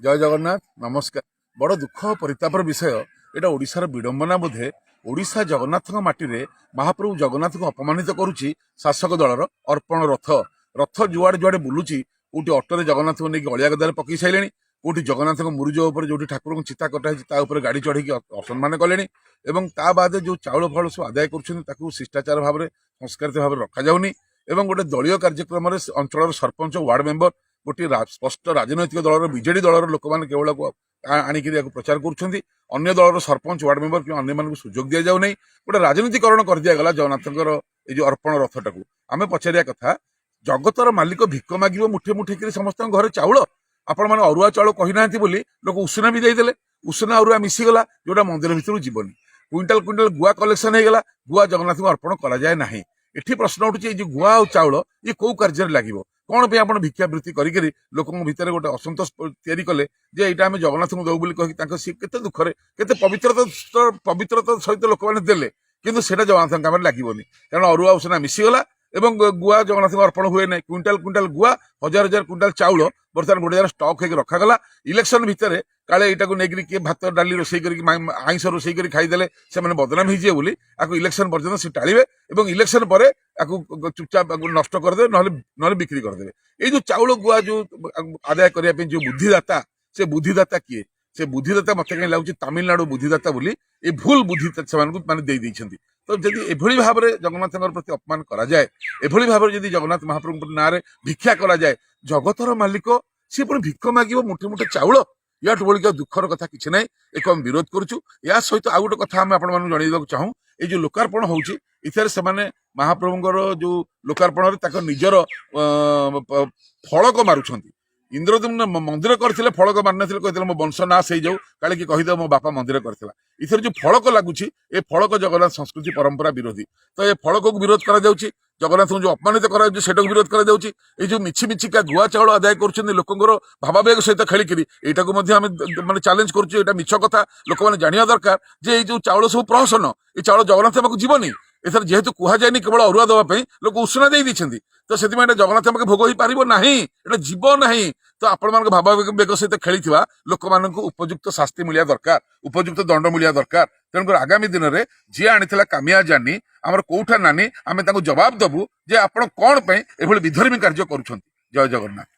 जय जगन्नाथ नमस्कार। बड़ दुख और परितापर विषय एटा ओडिशार विडंबना बोधे। ओडिशा जगन्नाथ माटी रे महाप्रभु जगन्नाथ को अपमानित करुच्ची शासक दलर अर्पण रथ रथ जुआड़े जुआड़े बुलूची। कोटी अटोरे जगन्नाथ को लेकिन अलिया गदारे पकई सारे कोटी जगन्नाथ मुरुज उपर जो ठाकुर को चिता कटा गाड़ी चढ़ी असम्मान कले बाद जो चाउल फल सब आदाय कर शिष्टाचार भाव में संस्कारित भाव रखा जाऊनी। गोटे दलीय कार्यक्रम अंचल सरपंच वार्ड मेंबर गोटे स्पष्ट राजनैतिक दलर विजेडी दलर लोक मैंने केवल आणिक प्रचार कर दलर सरपंच वार्ड मेंबर कि अन्य सुजोग दि जाऊ नहीं। गोटे राजनीतिकरण कर दिगला जगन्नाथ ये अर्पण रथटा को आम पचारिया कथा जगतर मालिक भिक मागिब मुठे मुठे कर समस्त घर चाउल आपण मैंने अरुआ चाउल कहना लोक उषुना भी देदेले उषुना अरुआ मिसीगला जोटा मंदिर भितर जीवनी क्विंटाल क्विंटाल गुआ कलेक्शन होगा गुआ जगन्नाथ को अर्पण करा जाए ना। एठी प्रश्न उठुचे जो गुआ और चाउल ये कौ कार्य लगे कौन पे आप भिक्षावृत्ति करी लोक भितर गोटे असंतोष तैयारी कले जे यहाँ आम जगन्नाथ को दौ बोली सी के दुखरे के पवित्रता सहित लोक मैंने देले किंतु सेटा जगन्नाथ काम लगे कारण अरुआ उषुना मिसीगला एवं गुआ जगन्नाथ अर्पण हुए ना। क्विंटाल क्विंटाल गुआ हजार हजार क्विंटाल चाउल बर्तमान गोटे जगह स्टक होकर रखागला इलेक्शन भितर काले यहाँ को लेकिन किए भात डाली रोसे आईंस रोसे खाईदे से बदनाम हो बोली इलेक्शन पर्यटन से टाड़े और इलेक्शन पर चुपचाप नष्ट करदे ना बिक्री करदे। ये जो चाउल गुआ जो आदाय करने जो बुद्धिदाता से बुद्धिदाता किए से बुद्धिदाता मत कहीं लगुच तमिलनाडु बुद्धिदाता बोली ये भूल बुद्धि से माने तो जदि एभली भाव में जगन्नाथ प्रति अपमान करा जाए एभली भाव में जगन्नाथ महाप्रभु ना भिक्षा करा जाए जगतर मालिक सी पुणी भिक्ष मागिब मुठे मुठे चाउल या बड़िक दुखर कथा किसी ना एक हम विरोध करुचु। या सहित आउ गोटे कथा आम आपको जनइबा चाहूँ ये जो लोकार्पण होउची इथारे से महाप्रभुंर जो लोकार्पण निजर फलक मारुछंती इंद्रदम्न मंदिर करथिले फलक मार नथिले कहथिले मो वंश नाश हो जाऊ काले कि कहिदे मो बापा मंदिर करथिला इथर जो फलक लागुची ए फलक जगन्नाथ संस्कृति परंपरा विरोधी तो ये फलक को विरोध करा जाउची जगन्नाथ को जो अपमानित करा जाउची सेटा को विरोध करा जाउची। ए जो मिछि मिछिका गुआ चाउल आदाय करछन लोकंगर भावावेग सहित खेलिकरी एटा को मध्ये हम माने चैलेंज करछु एटा मिछ कथा लोक माने जानिया दरकार जे ए जो चाउल सब प्रहसन ए चाउल जगन्नाथ बाबू जीवनी एथर जेहेतु कह जाए केवल अरुआ देवाई लोक उषुना दे तो से जगन्नाथ भोग हो पार ना एटा जीव ना तो आपण मान भावावेग सहित खेली लोक मान उपयुक्त शास्ति मिलिया दरकार उपयुक्त दंड मिलिया दरकार। तेणुकर आगामी दिन में जी आनी कामिया जानी आमर कोठा नानी आम जवाब दबू जे आपण कौन पे एभली विधर्मी कार्य करुछंती। जय जगन्नाथ।